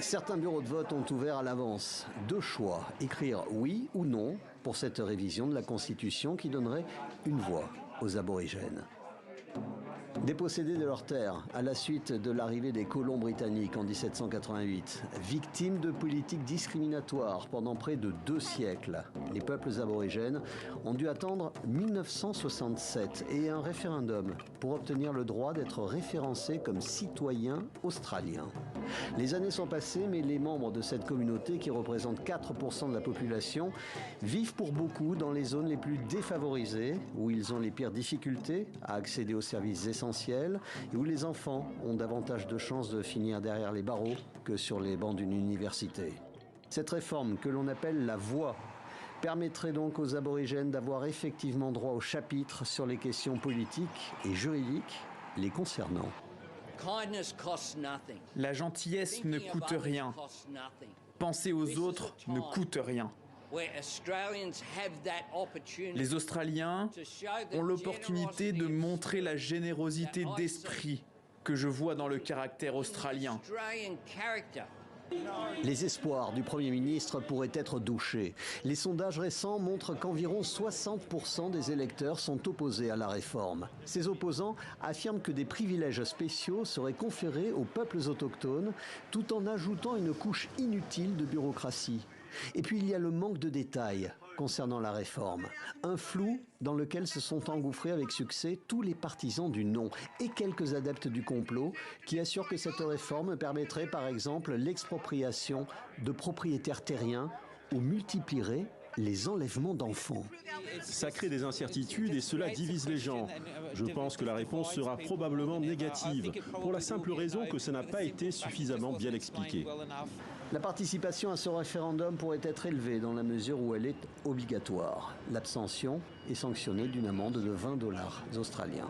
Certains bureaux de vote ont ouvert à l'avance. Deux choix, écrire oui ou non pour cette révision de la Constitution qui donnerait une voix aux aborigènes. Dépossédés de leurs terres à la suite de l'arrivée des colons britanniques en 1788, victimes de politiques discriminatoires pendant près de 2 siècles, les peuples aborigènes ont dû attendre 1967 et un référendum pour obtenir le droit d'être référencés comme citoyens australiens. Les années sont passées, mais les membres de cette communauté, qui représentent 4% de la population, vivent pour beaucoup dans les zones les plus défavorisées, où ils ont les pires difficultés à accéder aux services essentiels et où les enfants ont davantage de chances de finir derrière les barreaux que sur les bancs d'une université. Cette réforme, que l'on appelle la voix, permettrait donc aux aborigènes d'avoir effectivement droit au chapitre sur les questions politiques et juridiques les concernant. La gentillesse ne coûte rien. Penser aux autres ne coûte rien. Les Australiens ont l'opportunité de montrer la générosité d'esprit que je vois dans le caractère australien. Les espoirs du Premier ministre pourraient être douchés. Les sondages récents montrent qu'environ 60% des électeurs sont opposés à la réforme. Ces opposants affirment que des privilèges spéciaux seraient conférés aux peuples autochtones, tout en ajoutant une couche inutile de bureaucratie. Et puis il y a le manque de détails concernant la réforme. Un flou dans lequel se sont engouffrés avec succès tous les partisans du non et quelques adeptes du complot qui assurent que cette réforme permettrait par exemple l'expropriation de propriétaires terriens ou multiplierait les enlèvements d'enfants. Ça crée des incertitudes et cela divise les gens. Je pense que la réponse sera probablement négative, pour la simple raison que ça n'a pas été suffisamment bien expliqué. La participation à ce référendum pourrait être élevée dans la mesure où elle est obligatoire. L'abstention est sanctionnée d'une amende de $20 australiens.